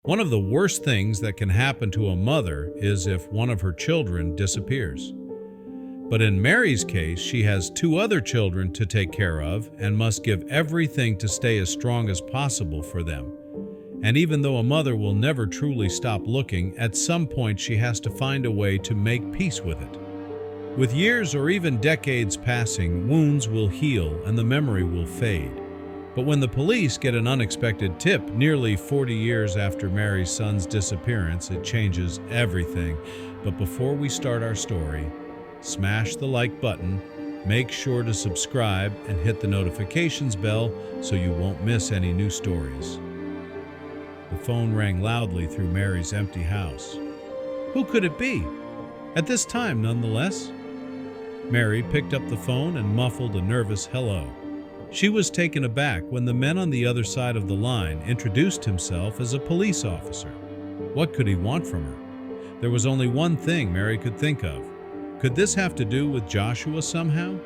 One of the worst things that can happen to a mother is if one of her children disappears. But in Mary's case, she has two other children to take care of and must give everything to stay as strong as possible for them. And even though a mother will never truly stop looking, at some point she has to find a way to make peace with it. With years or even decades passing, wounds will heal and the memory will fade. But when the police get an unexpected tip nearly 40 years after Mary's son's disappearance, it changes everything. But before we start our story, smash the like button, make sure to subscribe, and hit the notifications bell so you won't miss any new stories. The phone rang loudly through Mary's empty house. Who could it be? At this time, nonetheless. Mary picked up the phone and muffled a nervous hello. She was taken aback when the man on the other side of the line introduced himself as a police officer. What could he want from her? There was only one thing Mary could think of. Could this have to do with Joshua somehow?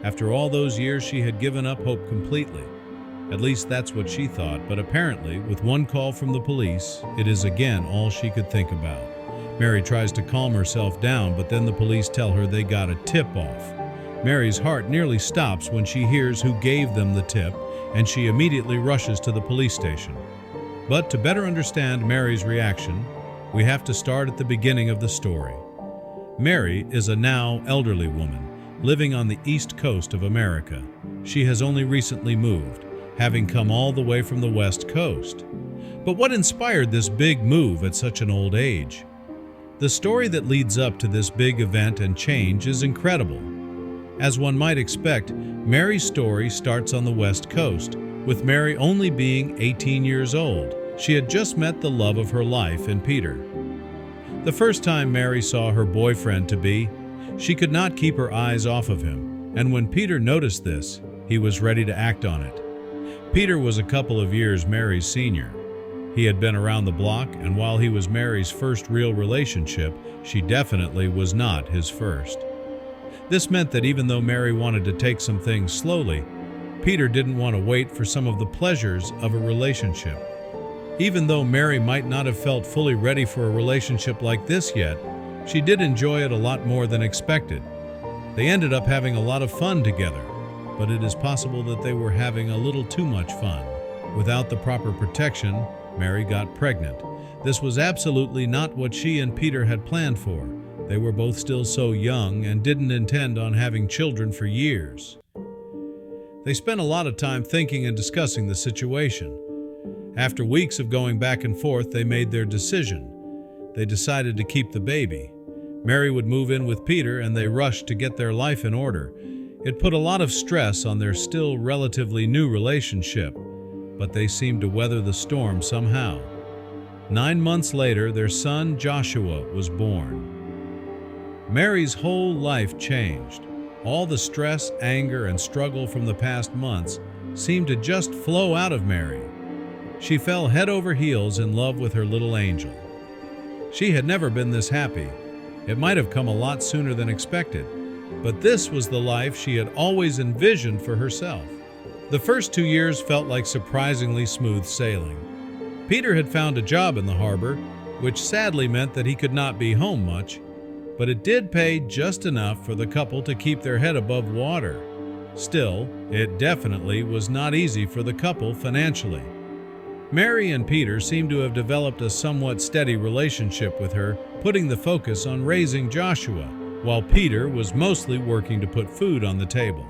After all those years, she had given up hope completely. At least that's what she thought, but apparently, with one call from the police, it is again all she could think about. Mary tries to calm herself down, but then the police tell her they got a tip-off. Mary's heart nearly stops when she hears who gave them the tip, and she immediately rushes to the police station. But to better understand Mary's reaction, we have to start at the beginning of the story. Mary is a now elderly woman living on the east coast of America. She has only recently moved, having come all the way from the west coast. But what inspired this big move at such an old age? The story that leads up to this big event and change is incredible. As one might expect, Mary's story starts on the west coast, with Mary only being 18 years old. She had just met the love of her life in Peter. The first time Mary saw her boyfriend-to-be, she could not keep her eyes off of him, and when Peter noticed this, he was ready to act on it. Peter was a couple of years Mary's senior. He had been around the block, and while he was Mary's first real relationship, she definitely was not his first. This meant that even though Mary wanted to take some things slowly, Peter didn't want to wait for some of the pleasures of a relationship. Even though Mary might not have felt fully ready for a relationship like this yet, she did enjoy it a lot more than expected. They ended up having a lot of fun together, but it is possible that they were having a little too much fun. Without the proper protection, Mary got pregnant. This was absolutely not what she and Peter had planned for. They were both still so young and didn't intend on having children for years. They spent a lot of time thinking and discussing the situation. After weeks of going back and forth, they made their decision. They decided to keep the baby. Mary would move in with Peter, and they rushed to get their life in order. It put a lot of stress on their still relatively new relationship, but they seemed to weather the storm somehow. 9 months later, their son Joshua was born. Mary's whole life changed. All the stress, anger, and struggle from the past months seemed to just flow out of Mary. She fell head over heels in love with her little angel. She had never been this happy. It might have come a lot sooner than expected, but this was the life she had always envisioned for herself. The first 2 years felt like surprisingly smooth sailing. Peter had found a job in the harbor, which sadly meant that he could not be home much, but it did pay just enough for the couple to keep their head above water. Still, it definitely was not easy for the couple financially. Mary and Peter seemed to have developed a somewhat steady relationship with her, putting the focus on raising Joshua, while Peter was mostly working to put food on the table.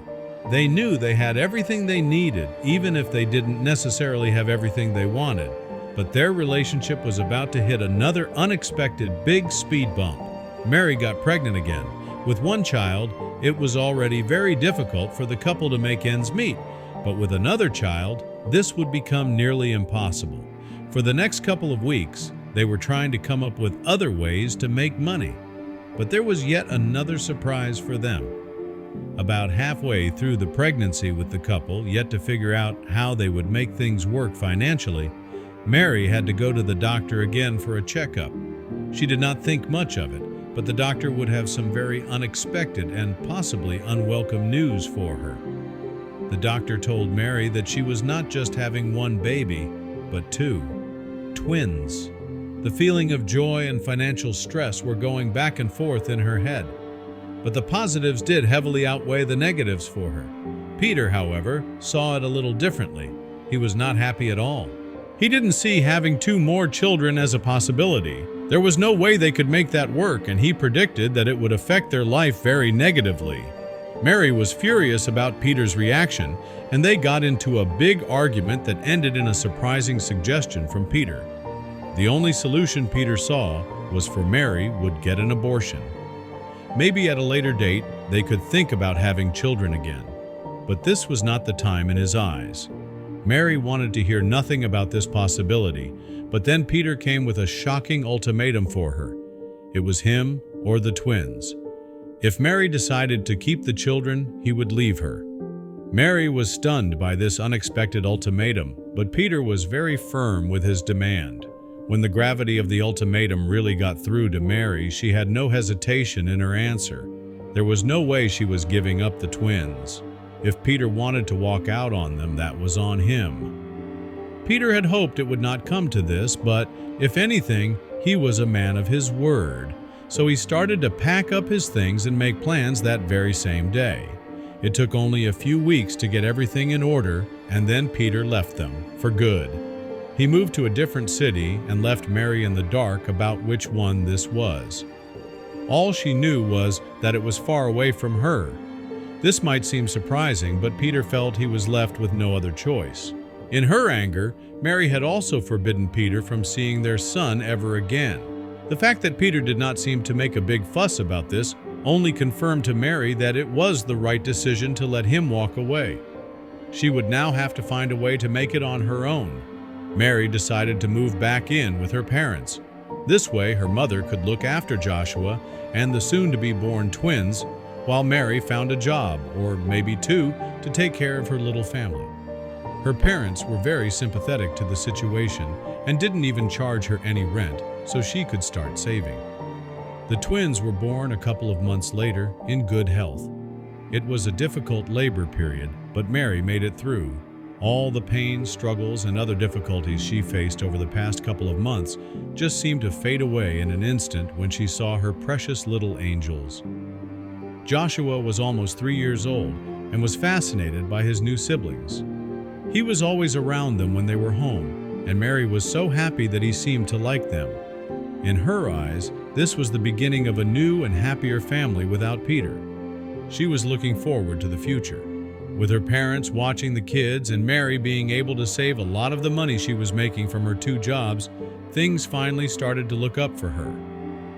They knew they had everything they needed, even if they didn't necessarily have everything they wanted. But their relationship was about to hit another unexpected big speed bump. Mary got pregnant again. With one child, it was already very difficult for the couple to make ends meet. But with another child, this would become nearly impossible. For the next couple of weeks, they were trying to come up with other ways to make money. But there was yet another surprise for them. About halfway through the pregnancy with the couple, yet to figure out how they would make things work financially, Mary had to go to the doctor again for a checkup. She did not think much of it, but the doctor would have some very unexpected and possibly unwelcome news for her. The doctor told Mary that she was not just having one baby, but two twins. The feeling of joy and financial stress were going back and forth in her head. But the positives did heavily outweigh the negatives for her. Peter, however, saw it a little differently. He was not happy at all. He didn't see having 2 more children as a possibility. There was no way they could make that work, and he predicted that it would affect their life very negatively. Mary was furious about Peter's reaction, and they got into a big argument that ended in a surprising suggestion from Peter. The only solution Peter saw was for Mary would get an abortion. Maybe at a later date, they could think about having children again. But this was not the time in his eyes. Mary wanted to hear nothing about this possibility, but then Peter came with a shocking ultimatum for her. It was him or the twins. If Mary decided to keep the children, he would leave her. Mary was stunned by this unexpected ultimatum, but Peter was very firm with his demand. When the gravity of the ultimatum really got through to Mary, she had no hesitation in her answer. There was no way she was giving up the twins. If Peter wanted to walk out on them, that was on him. Peter had hoped it would not come to this, but if anything, he was a man of his word. So he started to pack up his things and make plans that very same day. It took only a few weeks to get everything in order, and then Peter left them for good. He moved to a different city and left Mary in the dark about which one this was. All she knew was that it was far away from her. This might seem surprising, but Peter felt he was left with no other choice. In her anger, Mary had also forbidden Peter from seeing their son ever again. The fact that Peter did not seem to make a big fuss about this only confirmed to Mary that it was the right decision to let him walk away. She would now have to find a way to make it on her own. Mary decided to move back in with her parents. This way, her mother could look after Joshua and the soon-to-be-born twins, while Mary found a job, or maybe 2, to take care of her little family. Her parents were very sympathetic to the situation and didn't even charge her any rent, so she could start saving. The twins were born a couple of months later in good health. It was a difficult labor period, but Mary made it through. All the pain, struggles, and other difficulties she faced over the past couple of months just seemed to fade away in an instant when she saw her precious little angels. Joshua was almost 3 years old and was fascinated by his new siblings. He was always around them when they were home, and Mary was so happy that he seemed to like them. In her eyes, this was the beginning of a new and happier family without Peter. She was looking forward to the future. With her parents watching the kids and Mary being able to save a lot of the money she was making from her 2 jobs, things finally started to look up for her.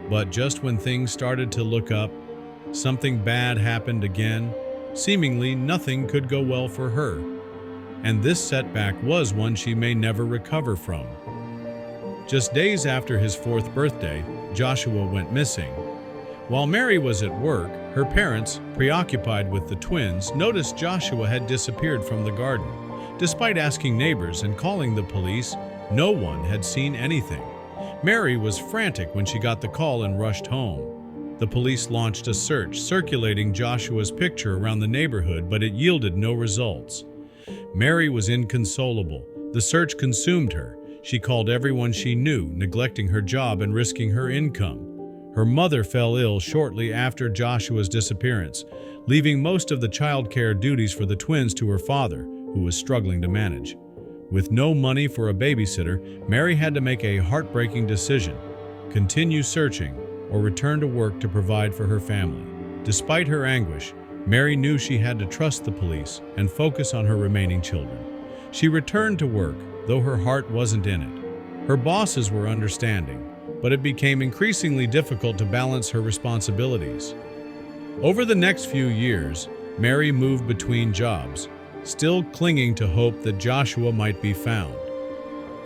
But just when things started to look up, something bad happened again. Seemingly nothing could go well for her. And this setback was one she may never recover from. Just days after his 4th birthday, Joshua went missing. While Mary was at work, her parents, preoccupied with the twins, noticed Joshua had disappeared from the garden. Despite asking neighbors and calling the police, no one had seen anything. Mary was frantic when she got the call and rushed home. The police launched a search, circulating Joshua's picture around the neighborhood, but it yielded no results. Mary was inconsolable. The search consumed her. She called everyone she knew, neglecting her job and risking her income. Her mother fell ill shortly after Joshua's disappearance, leaving most of the childcare duties for the twins to her father, who was struggling to manage. With no money for a babysitter, Mary had to make a heartbreaking decision: continue searching or return to work to provide for her family. Despite her anguish, Mary knew she had to trust the police and focus on her remaining children. She returned to work, though her heart wasn't in it. Her bosses were understanding, but it became increasingly difficult to balance her responsibilities. Over the next few years, Mary moved between jobs, still clinging to hope that Joshua might be found.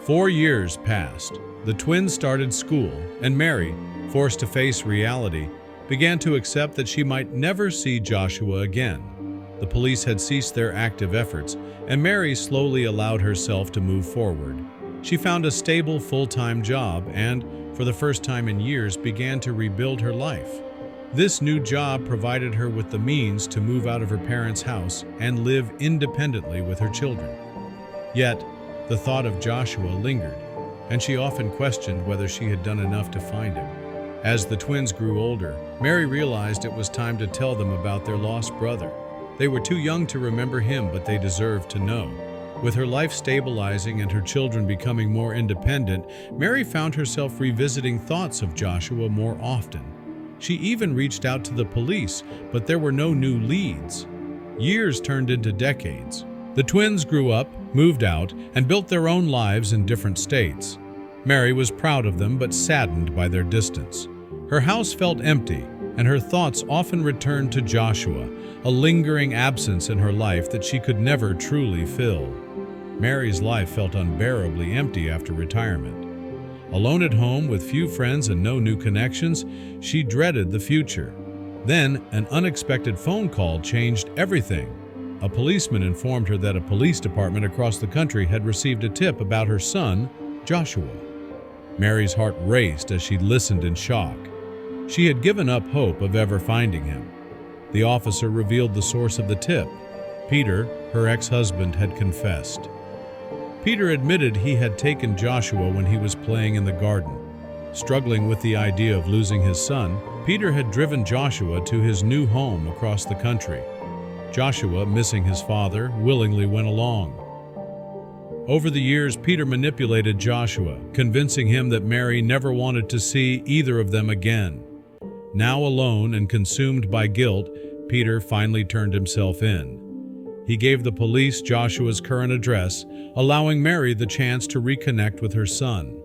4 years passed. The twins started school, and Mary, forced to face reality, began to accept that she might never see Joshua again. The police had ceased their active efforts, and Mary slowly allowed herself to move forward. She found a stable full-time job and, for the first time in years, began to rebuild her life. This new job provided her with the means to move out of her parents' house and live independently with her children. Yet, the thought of Joshua lingered. and she often questioned whether she had done enough to find him. As the twins grew older, Mary realized it was time to tell them about their lost brother. They were too young to remember him, but they deserved to know. With her life stabilizing and her children becoming more independent, Mary found herself revisiting thoughts of Joshua more often. She even reached out to the police, but there were no new leads. Years turned into decades. The twins grew up, moved out, and built their own lives in different states. Mary was proud of them but saddened by their distance. Her house felt empty, and her thoughts often returned to Joshua, a lingering absence in her life that she could never truly fill. Mary's life felt unbearably empty after retirement. Alone at home with few friends and no new connections, she dreaded the future. Then, an unexpected phone call changed everything. A policeman informed her that a police department across the country had received a tip about her son, Joshua. Mary's heart raced as she listened in shock. She had given up hope of ever finding him. The officer revealed the source of the tip. Peter, her ex-husband, had confessed. Peter admitted he had taken Joshua when he was playing in the garden. Struggling with the idea of losing his son, Peter had driven Joshua to his new home across the country. Joshua, missing his father, willingly went along. Over the years, Peter manipulated Joshua, convincing him that Mary never wanted to see either of them again. Now alone and consumed by guilt, Peter finally turned himself in. He gave the police Joshua's current address, allowing Mary the chance to reconnect with her son.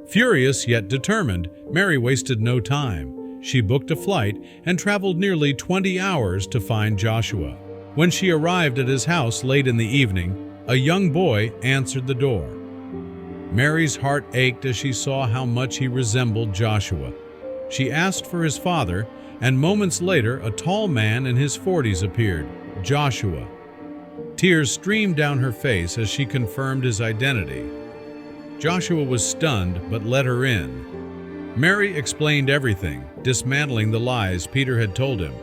Furious yet determined, Mary wasted no time. She booked a flight and traveled nearly 20 hours to find Joshua. When she arrived at his house late in the evening, a young boy answered the door. Mary's heart ached as she saw how much he resembled Joshua. She asked for his father, and moments later a tall man in his 40s appeared, Joshua. Tears streamed down her face as she confirmed his identity. Joshua was stunned but let her in. Mary explained everything, dismantling the lies Peter had told him.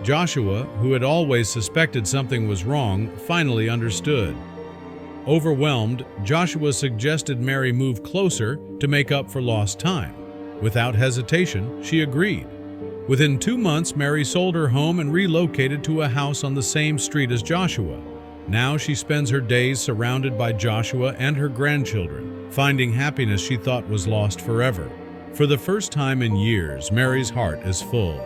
Joshua, who had always suspected something was wrong, finally understood. Overwhelmed, Joshua suggested Mary move closer to make up for lost time. Without hesitation, she agreed. Within 2 months, Mary sold her home and relocated to a house on the same street as Joshua. Now she spends her days surrounded by Joshua and her grandchildren, finding happiness she thought was lost forever. For the first time in years, Mary's heart is full.